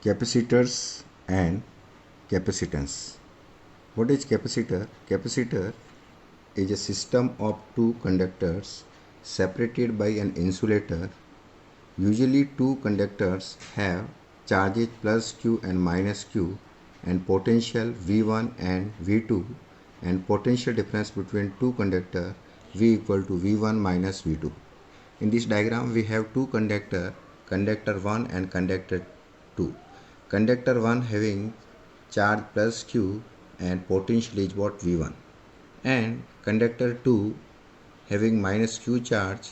Capacitors and capacitance. What is capacitor? Capacitor is a system of two conductors separated by an insulator. Usually two conductors have charges plus Q and minus Q and potential V1 and V2 and potential difference between two conductors V equal to V1 minus V2. In this diagram we have two conductor 1 and conductor 2. Conductor 1 having charge plus Q and potential is what V1, and conductor 2 having minus Q charge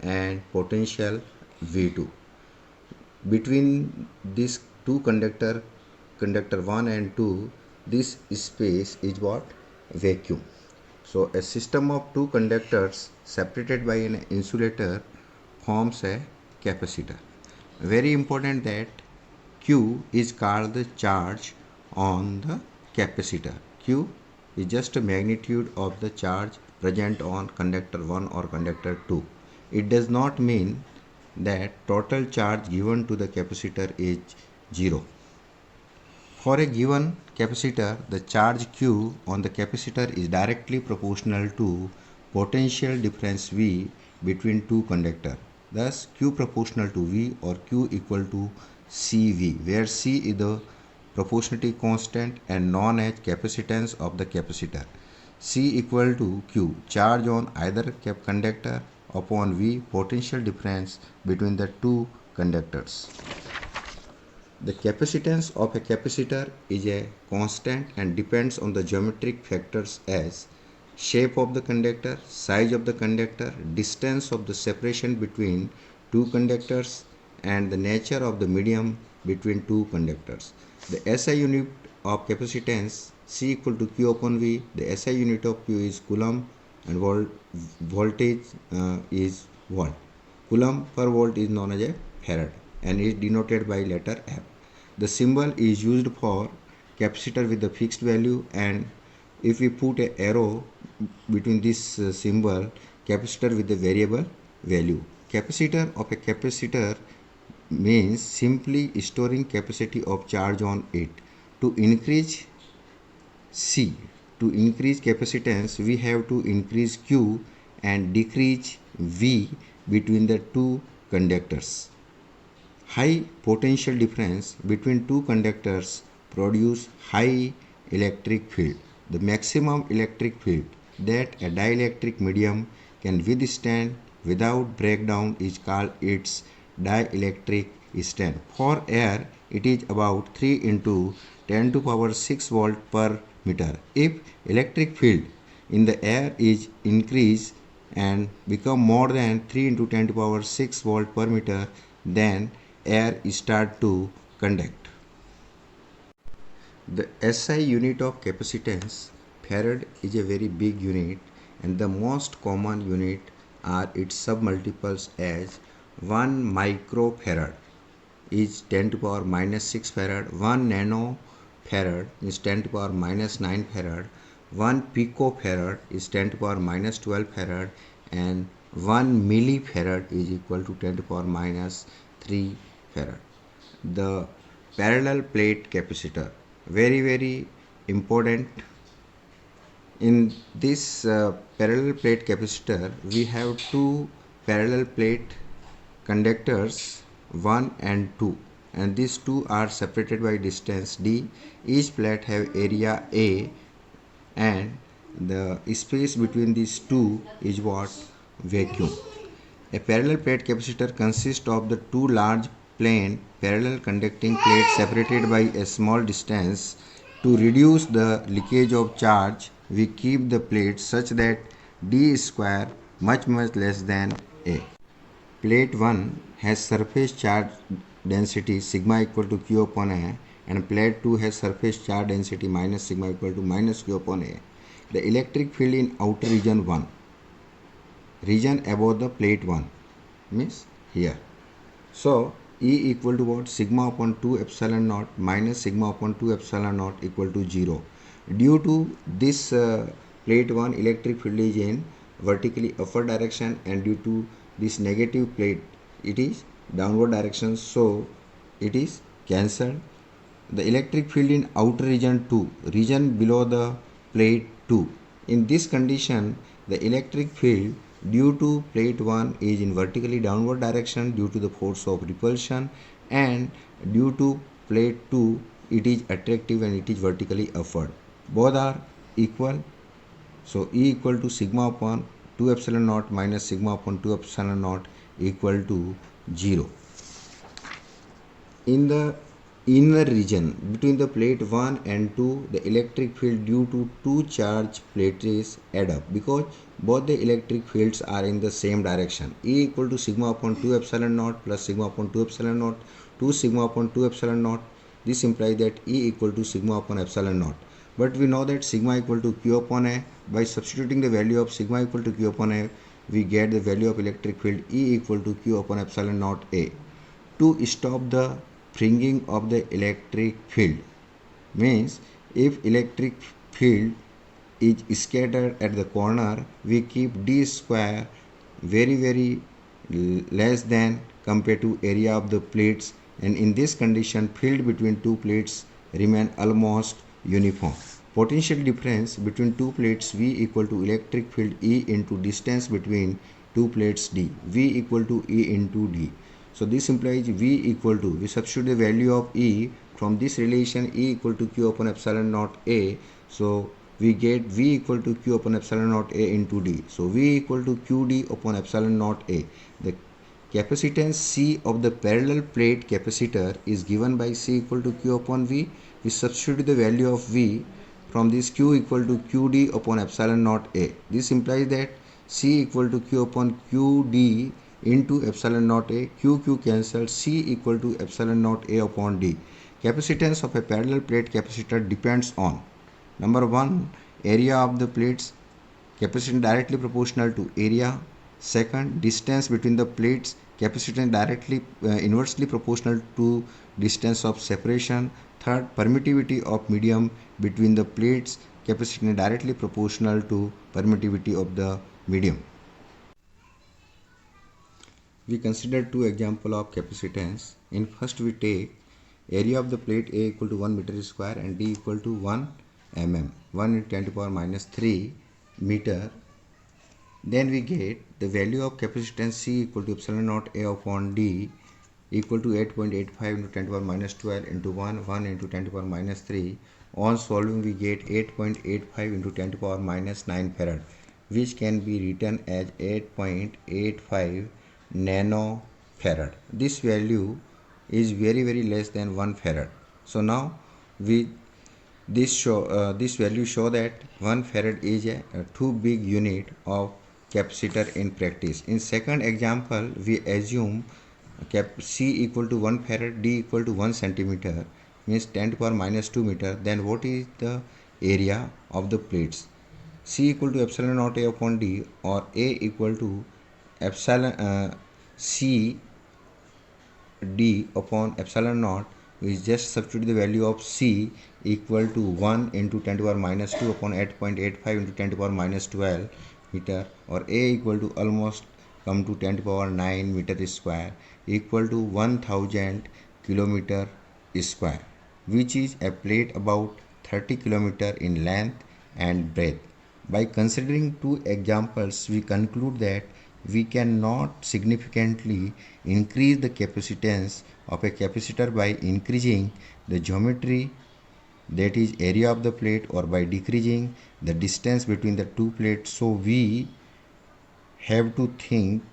and potential V2. Between these two conductor 1 and 2, this space is what? Vacuum. So a system of two conductors separated by an insulator forms a capacitor. Very important that Q is called the charge on the capacitor. Q is just a magnitude of the charge present on conductor 1 or conductor 2. It does not mean that total charge given to the capacitor is 0. For a given capacitor, the charge Q on the capacitor is directly proportional to potential difference V between two conductors. Thus, Q proportional to V or Q equal to CV, where C is the proportionality constant and known as capacitance of the capacitor. C equal to Q, charge on either conductor, upon V, potential difference between the two conductors. The capacitance of a capacitor is a constant and depends on the geometric factors as shape of the conductor, size of the conductor, distance of the separation between two conductors, and the nature of the medium between two conductors. The SI unit of capacitance C equal to Q upon V. The SI unit of Q is Coulomb and voltage is volt. Coulomb per volt is known as a Farad and is denoted by letter F. The symbol is used for capacitor with the fixed value, and if we put an arrow between this symbol, capacitor with the variable value. Capacitor of a capacitor means simply storing capacity of charge on it. To increase C, to increase capacitance, we have to increase Q and decrease V between the two conductors. High potential difference between two conductors produce high electric field. The maximum electric field that a dielectric medium can withstand without breakdown is called its dielectric strength. For air, it is about 3 into 10 to power 6 volt per meter. If electric field in the air is increased and become more than 3 into 10 to power 6 volt per meter, then air start to conduct. The SI unit of capacitance, Farad, is a very big unit, and the most common unit are its submultiples as 1 microfarad is 10 to power minus 6 farad, 1 nanofarad is 10 to power minus 9 farad, 1 picofarad is 10 to power minus 12 farad, and 1 millifarad is equal to 10 to power minus 3 farad. The parallel plate capacitor, very important. In this parallel plate capacitor, we have two parallel plate conductors 1 and 2, and these two are separated by distance d. Each plate have area A, and the space between these two is what? Vacuum. A parallel plate capacitor consists of the two large plane parallel conducting plates separated by a small distance. To reduce the leakage of charge, we keep the plates such that d square much less than A. Plate 1 has surface charge density sigma equal to Q upon A, and plate 2 has surface charge density minus sigma equal to minus Q upon A. The electric field in outer region 1, region above the plate 1, means here. So E equal to what? Sigma upon 2 epsilon naught minus sigma upon 2 epsilon naught equal to 0. Due to this plate 1 electric field is in vertically upward direction, and due to this negative plate it is downward direction, so it is cancelled. The electric field in outer region 2, region below the plate 2. In this condition, the electric field due to plate 1 is in vertically downward direction due to the force of repulsion, and due to plate 2 it is attractive and it is vertically upward. Both are equal. So E equal to sigma upon 2 epsilon naught minus sigma upon 2 epsilon naught equal to 0. In the inner region between the plate 1 and 2, the electric field due to two charged plates add up because both the electric fields are in the same direction. E equal to sigma upon 2 epsilon naught plus sigma upon 2 epsilon naught, 2 sigma upon 2 epsilon naught. This implies that E equal to sigma upon epsilon naught. But we know that sigma equal to Q upon A. By substituting the value of sigma equal to Q upon A, we get the value of electric field E equal to Q upon epsilon naught A. To stop the fringing of the electric field, means if electric field is scattered at the corner, we keep d square very less than compared to area of the plates, and in this condition field between two plates remain almost uniform. Potential difference between two plates V equal to electric field E into distance between two plates D, V equal to E into D. So this implies V equal to, we substitute the value of E from this relation, E equal to Q upon epsilon naught A. So we get V equal to Q upon epsilon naught A into D. So V equal to QD upon epsilon naught A. The capacitance C of the parallel plate capacitor is given by C equal to Q upon V. We substitute the value of V from this, Q equal to QD upon epsilon naught A. This implies that C equal to Q upon QD into epsilon naught A. Q cancelled. C equal to epsilon naught A upon D. Capacitance of a parallel plate capacitor depends on, number 1, area of the plates, capacitance directly proportional to area. Second, distance between the plates, capacitance directly inversely proportional to distance of separation. Third, permittivity of medium between the plates, capacitance directly proportional to permittivity of the medium. We consider two examples of capacitance. In first, we take area of the plate A equal to 1 meter square and D equal to 1 mm, 1 into 10 to the power minus 3 meter. Then we get the value of capacitance C equal to epsilon naught A upon D equal to 8.85 into 10 to the power minus 12 into 1 into 10 to the power minus 3. On solving, we get 8.85 into 10 to the power minus 9 farad, which can be written as 8.85 nanofarad. This value is very less than 1 farad. So now this value show that 1 farad is a too big unit of capacitor in practice. In second example, we assume C equal to 1 farad, D equal to 1 centimeter, means 10 to the power minus 2 meter. Then what is the area of the plates? C equal to epsilon naught A upon D, or A equal to epsilon C D upon epsilon naught. We just substitute the value of C equal to 1 into 10 to the power minus 2 upon 8.85 into 10 to the power minus 12 meter, or A equal to almost come to 10 to the power 9 meter square equal to 1000 kilometer square, which is a plate about 30 kilometer in length and breadth. By considering two examples, we conclude that we cannot significantly increase the capacitance of a capacitor by increasing the geometry, that is area of the plate, or by decreasing the distance between the two plates. So we have to think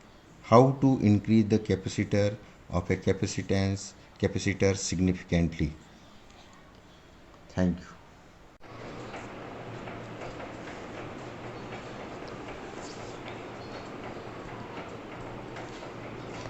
how to increase the capacitor of a capacitor significantly. Thank you.